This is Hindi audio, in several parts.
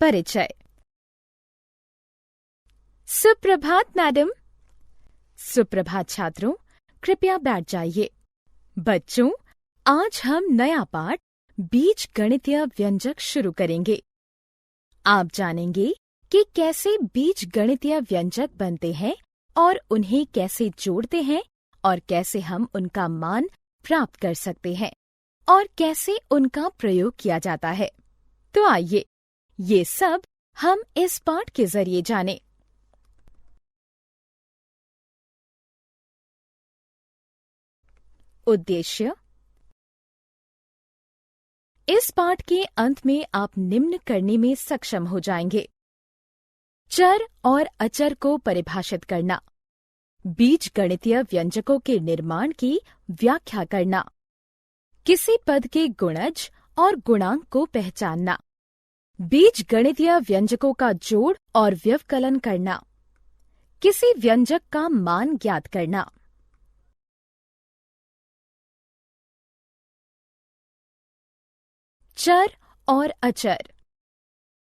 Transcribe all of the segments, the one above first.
परिचय। सुप्रभात मैडम। सुप्रभात छात्रों, कृपया बैठ जाइए। बच्चों, आज हम नया पाठ बीज गणितीय व्यंजक शुरू करेंगे। आप जानेंगे कि कैसे बीज गणितीय व्यंजक बनते हैं और उन्हें कैसे जोड़ते हैं और कैसे हम उनका मान प्राप्त कर सकते हैं और कैसे उनका प्रयोग किया जाता है। तो आइए, ये सब हम इस पाठ के जरिए जानें। उद्देश्य। इस पाठ के अंत में आप निम्न करने में सक्षम हो जाएंगे: चर और अचर को परिभाषित करना, बीज गणितीय व्यंजकों के निर्माण की व्याख्या करना, किसी पद के गुणज और गुणांक को पहचानना, बीज गणितीय व्यंजकों का जोड़ और व्यवकलन करना, किसी व्यंजक का मान ज्ञात करना। चर और अचर।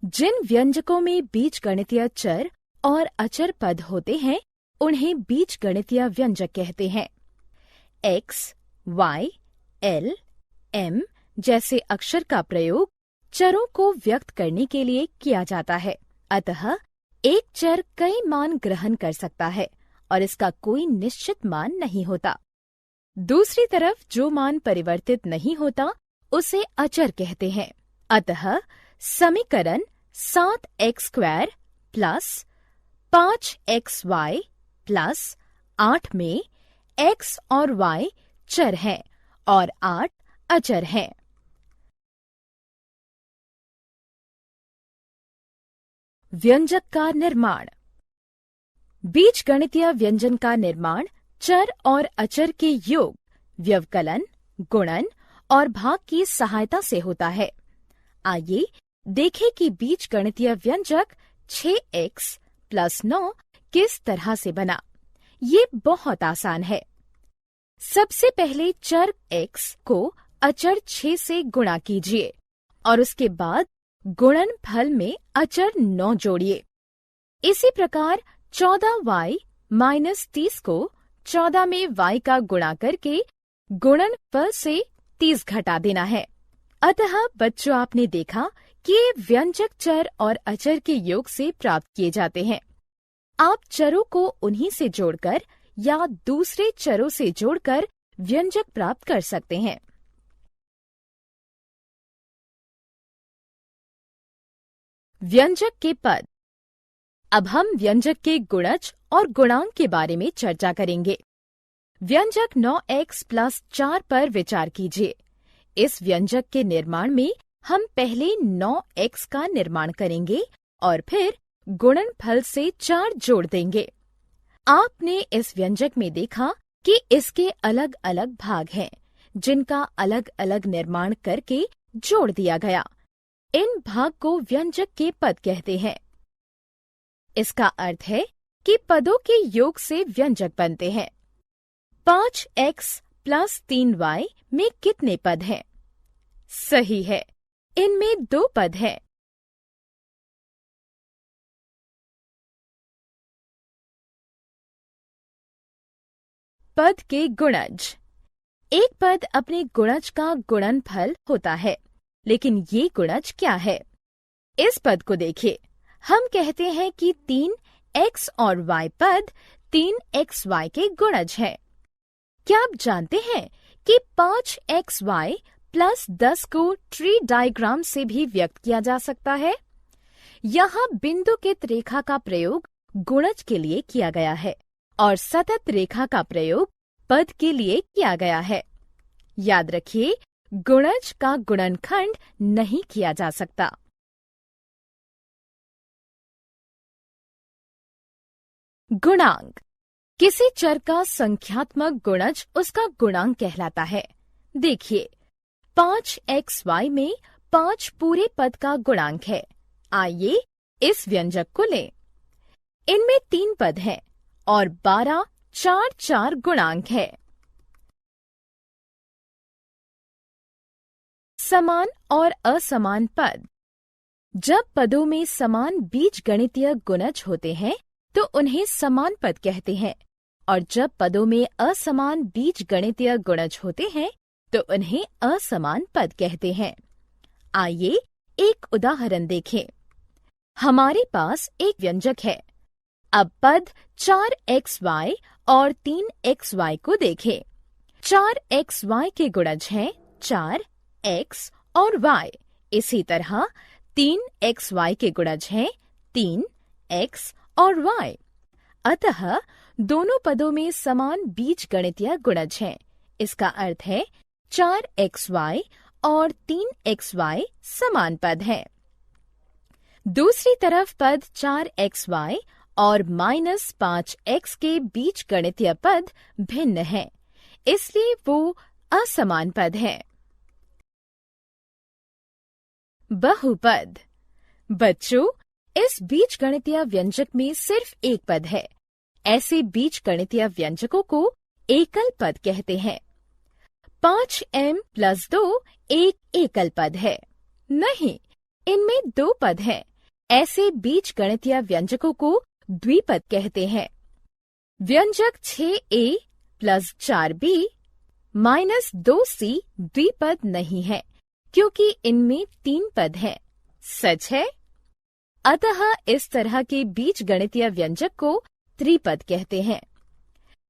जिन व्यंजकों में बीजगणितीय चर और अचर पद होते हैं उन्हें बीजगणितीय व्यंजक कहते हैं। x, y, l, m जैसे अक्षर का प्रयोग चरों को व्यक्त करने के लिए किया जाता है। अतः एक चर कई मान ग्रहण कर सकता है और इसका कोई निश्चित मान नहीं होता। दूसरी तरफ जो मान परिवर्तित नहीं होता उसे अचर कहते हैं। अतः समीकरण 7x² प्लस 5xy प्लस 8 में x और y चर हैं और 8 अचर हैं। व्यंजक का निर्माण। बीजगणितीय व्यंजन का निर्माण चर और अचर के योग, व्यवकलन, गुणन और भाग की सहायता से होता है। आइए देखें कि बीजगणितीय व्यंजक 6x + 9 किस तरह से बना। ये बहुत आसान है। सबसे पहले चर x को अचर 6 से गुणा कीजिए और उसके बाद गुणनफल में अचर 9 जोड़िए। इसी प्रकार 14y - 30 को 14 में y का गुणा करके गुणनफल से 30 घटा देना है। अतः बच्चों, आपने देखा कि ये व्यंजक चर और अचर के योग से प्राप्त किए जाते हैं। आप चरों को उन्हीं से जोड़कर या दूसरे चरों से जोड़कर व्यंजक प्राप्त कर सकते हैं। व्यंजक के पद। अब हम व्यंजक के गुणज और गुणांक के बारे में चर्चा करेंगे। व्यंजक 9x + 4 पर विचार कीजिए। इस व्यंजक के निर्माण में हम पहले 9x का निर्माण करेंगे और फिर गुणनफल से 4 जोड़ देंगे। आपने इस व्यंजक में देखा कि इसके अलग अलग भाग हैं, जिनका अलग अलग निर्माण करके जोड़ दिया गया। इन भाग को व्यंजक के पद कहते हैं। इसका अर्थ है कि पदों के योग से व्यंजक बनते हैं। 5x + 3y में कितने पद हैं? सही है, इनमें 2 पद हैं। पद के गुणज। एक पद अपने गुणज का गुणनफल होता है, लेकिन ये गुणज क्या है? इस पद को देखिए। हम कहते हैं कि 3x और y पद 3xy के गुणज हैं। क्या आप जानते हैं कि 5xy + 10 को ट्री डायग्राम से भी व्यक्त किया जा सकता है? यहाँ बिंदुकित रेखा का प्रयोग गुणज के लिए किया गया है और सतत रेखा का प्रयोग पद के लिए किया गया है। याद रखिए, गुणज का गुणनखंड नहीं किया जा सकता। गुणांक। किसी चर का संख्यात्मक गुणज उसका गुणांक कहलाता है। देखिए, 5xy में 5 पूरे पद का गुणांक है। आइए इस व्यंजक को लें। इनमें 3 पद हैं और 12 4 गुणांक है। समान और असमान पद। जब पदों में समान बीजगणितीय गुणज होते हैं तो उन्हें समान पद कहते हैं, और जब पदों में असमान बीजगणितीय गुणज होते हैं तो उन्हें असमान पद कहते हैं। आइए एक उदाहरण देखें। हमारे पास एक व्यंजक है। अब पद 4xy और 3xy को देखें। 4xy के गुणज हैं 4x और y। इसी तरह 3xy के गुणज हैं 3x और y। अतः दोनों पदों में समान बीजगणितीय गुणज हैं। इसका अर्थ है 4xy और 3xy समान पद हैं। दूसरी तरफ पद 4xy और -5x के बीजगणितीय पद भिन्न हैं, इसलिए वो असमान पद हैं। बहुपद। बच्चों, इस बीजगणितीय व्यंजक में सिर्फ एक पद है। ऐसे बीजगणितीय व्यंजकों को एकल पद कहते हैं। 5m + 2 एक एकल पद है। नहीं, इनमें दो पद हैं। ऐसे बीजगणितीय व्यंजकों को द्विपद कहते हैं। व्यंजक 6a + 4b - 2c द्विपद नहीं है, क्योंकि इनमें तीन पद हैं। सच है? अतः इस तरह के बीजगणितीय व्यंजक को त्रिपद कहते हैं।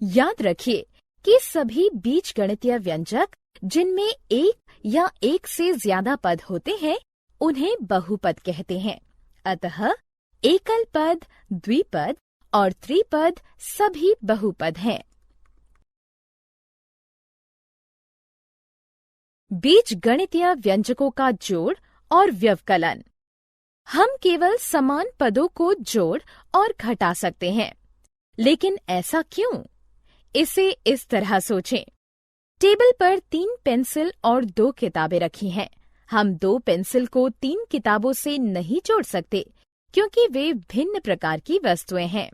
याद रखिए कि सभी बीजगणितीय व्यंजक जिनमें एक या एक से ज्यादा पद होते हैं उन्हें बहुपद कहते हैं। अतः एकल पद, द्विपद और त्रिपद सभी बहुपद हैं। बीजगणितीय व्यंजकों का जोड़ और व्यवकलन। हम केवल समान पदों को जोड़ और घटा सकते हैं, लेकिन ऐसा क्यों? इसे इस तरह सोचें। टेबल पर 3 पेंसिल और 2 किताबें रखी हैं। हम 2 पेंसिल को 3 किताबों से नहीं जोड़ सकते, क्योंकि वे भिन्न प्रकार की वस्तुएं हैं।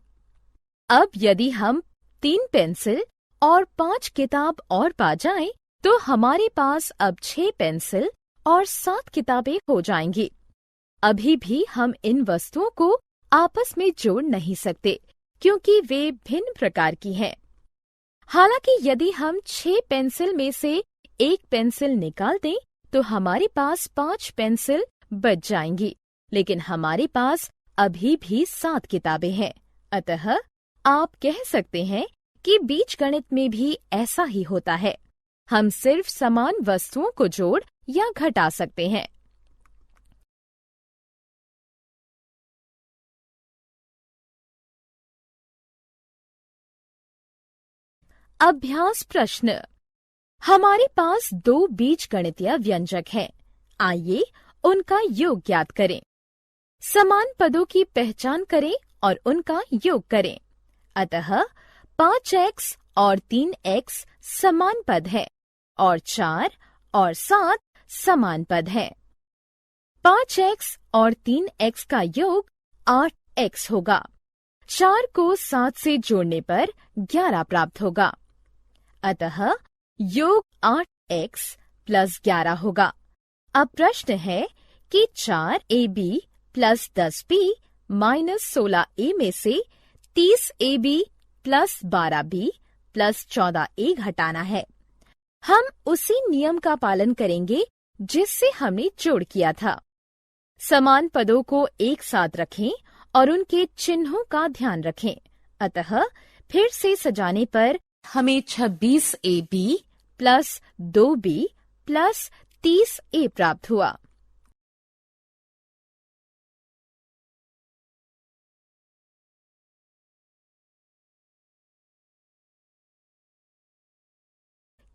अब यदि हम 3 पेंसिल और 5 किताब और पा जाएं, तो हमारे पास अब 6 पेंसिल और 7 किताबें हो जाएंगी। अभी भी हम इन वस्तुओं को आपस में जोड़ नहीं सकते, क्योंकि वे भिन्न प्रकार की हैं। हालांकि यदि हम 6 पेंसिल में से एक पेंसिल निकाल दें, तो हमारे पास 5 पेंसिल बच जाएंगी, लेकिन हमारे पास अभी भी 7 किताबें हैं। अतः आप कह सकते हैं कि बीजगणित में भी ऐसा ही होता है। हम सिर्फ समान वस्तुओं को जोड़ या घटा सकते हैं। अभ्यास प्रश्न। हमारे पास 2 बीजगणितीय व्यंजक हैं। आइए उनका योग ज्ञात करें। समान पदों की पहचान करें और उनका योग करें। अतः 5x और 3x समान पद है और 4 और 7 समान पद है। 5x और 3x का योग 8x होगा। 4 को 7 से जोड़ने पर 11 प्राप्त होगा। अतः योग 8x + 11 होगा। अब प्रश्न है कि 4ab + 10b - 16a में से 30ab + 12b + 14a घटाना है। हम उसी नियम का पालन करेंगे जिससे हमने जोड़ किया था। समान पदों को एक साथ रखें और उनके चिन्हों का ध्यान रखें। अतः फिर से सजाने पर हमें 26ab + 2b + 30a प्राप्त हुआ।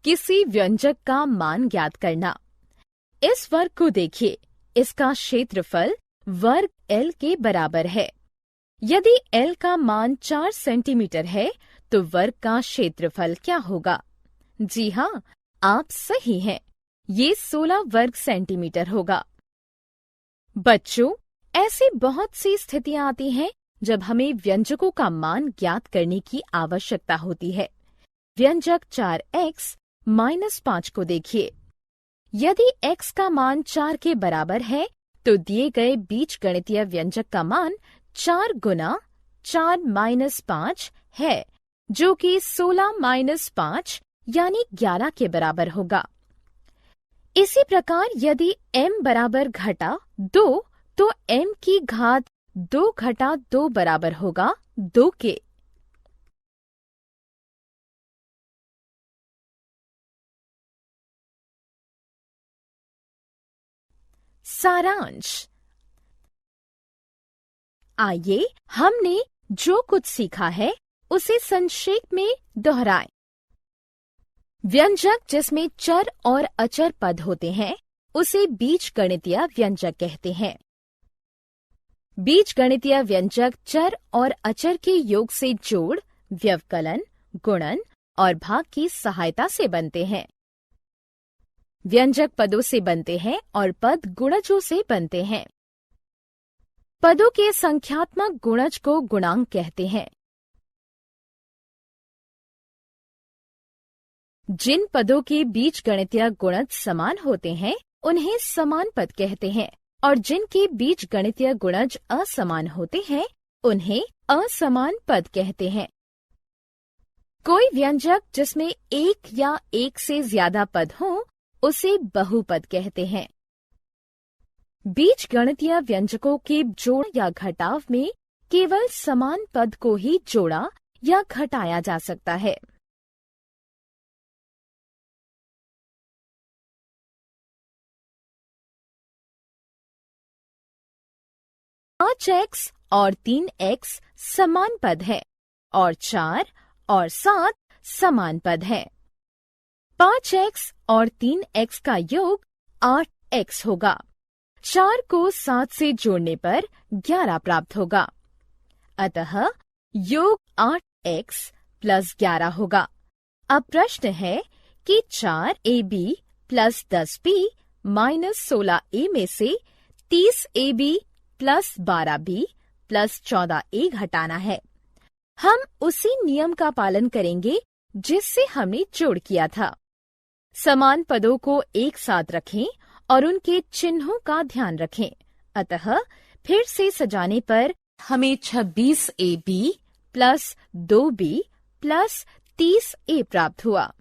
किसी व्यंजक का मान ज्ञात करना। इस वर्ग को देखिए। इसका क्षेत्रफल वर्ग L के बराबर है। यदि L का मान 4 सेंटीमीटर है, तो वर्ग का क्षेत्रफल क्या होगा? जी हाँ, आप सही हैं। ये 16 वर्ग सेंटीमीटर होगा। बच्चों, ऐसी बहुत सी स्थितियां आती हैं जब हमें व्यंजकों का मान ज्ञात करने की आवश्यकता होती है। व्यंजक 4x - 5 को देखिए। यदि x का मान 4 के बराबर है, तो दिए गए बीजगणितीय व्यंजक का मान 4 गुना 4 माइनस 5 है, जो कि 16 माइनस 5 यानी 11 के बराबर होगा। इसी प्रकार यदि m बराबर घटा 2 तो m की घात 2 घटा 2 बराबर होगा 2 के। सारांश। आइए हमने जो कुछ सीखा है उसे संक्षेप में दोहराएं। व्यंजक जिसमें चर और अचर पद होते हैं उसे बीजगणितीय व्यंजक कहते हैं। बीजगणितीय व्यंजक चर और अचर के योग से जोड़, व्यवकलन, गुणन और भाग की सहायता से बनते हैं। व्यंजक पदों से बनते हैं और पद गुणजों से बनते हैं। पदों के संख्यात्मक गुणज को गुणांक कहते हैं। जिन पदों के बीजगणितीय गुणज समान होते हैं उन्हें समान पद कहते हैं और जिनके बीजगणितीय गुणज असमान होते हैं उन्हें असमान पद कहते हैं। कोई व्यंजक जिसमें एक या एक से ज्यादा पद हो उसे बहुपद कहते हैं। बीजगणितीय व्यंजकों के जोड़ या घटाव में केवल समान पद को ही जोड़ा या घटाया जा सकता है। पांच x और 3x समान पद है और 4 और 7 समान पद है। 5x और 3x का योग 8x होगा। 4 को 7 से जोड़ने पर 11 प्राप्त होगा। अतः योग 8x प्लस 11 होगा। अब प्रश्न है कि 4ab plus 10b minus 16a में से 30ab plus 12b plus 14a घटाना है। हम उसी नियम का पालन करेंगे जिससे हमने जोड़ किया था। समान पदों को एक साथ रखें और उनके चिन्हों का ध्यान रखें। अतः फिर से सजाने पर हमें 26ab plus 2b plus 30a प्राप्त हुआ।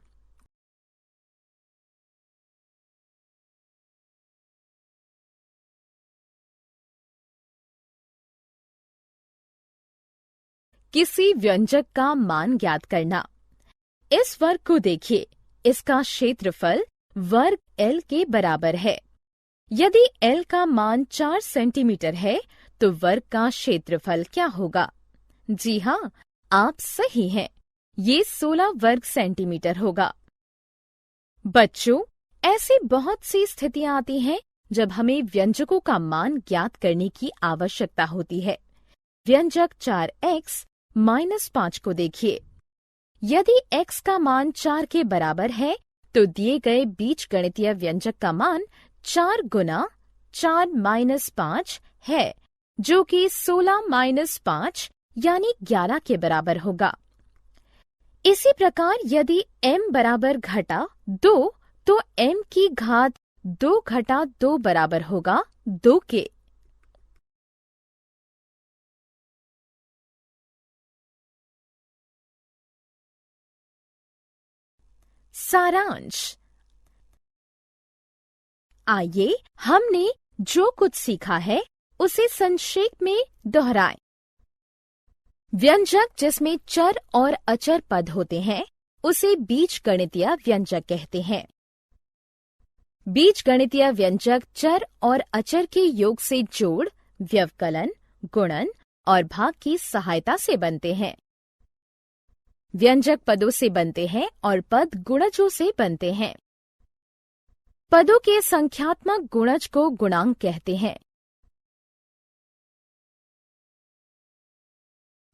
किसी व्यंजक का मान ज्ञात करना। इस वर्ग को देखिए, इसका क्षेत्रफल वर्ग L के बराबर है। यदि L का मान 4 सेंटीमीटर है तो वर्ग का क्षेत्रफल क्या होगा? जी हाँ, आप सही हैं। ये 16 वर्ग सेंटीमीटर होगा। बच्चों, ऐसी बहुत सी स्थितियां आती हैं जब हमें व्यंजकों का मान ज्ञात करने की आवश्यकता होती है। व्यंजक 4x माइनस 5 को देखिए। यदि x का मान 4 के बराबर है तो दिए गए बीजगणितीय व्यंजक का मान 4 गुना 4 माइनस 5 है, जो कि 16 माइनस 5 यानी 11 के बराबर होगा। इसी प्रकार यदि m बराबर घटा 2 तो m की घात 2 घटा 2 बराबर होगा 2 के। सारांश। आइए हमने जो कुछ सीखा है उसे संक्षेप में दोहराएं। व्यंजक जिसमें चर और अचर पद होते हैं उसे बीजगणितीय व्यंजक कहते हैं। बीजगणितीय व्यंजक चर और अचर के योग से जोड़, व्यवकलन, गुणन और भाग की सहायता से बनते हैं। व्यंजक पदों से बनते हैं और पद गुणजों से बनते हैं। पदों के संख्यात्मक गुणज को गुणांक कहते हैं।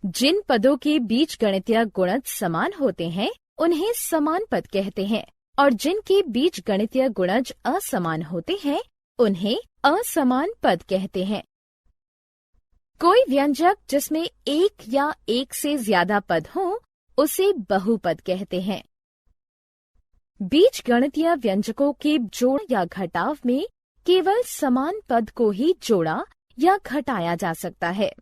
जिन पदों के बीजगणितीय गुणज समान होते हैं उन्हें समान पद कहते हैं और जिनके बीजगणितीय गुणज असमान होते हैं उन्हें असमान पद कहते हैं। कोई व्यंजक जिसमें एक या एक से ज्यादा पद हो उसे बहुपद कहते हैं। बीजगणितीय व्यंजकों के जोड़ या घटाव में केवल समान पद को ही जोड़ा या घटाया जा सकता है।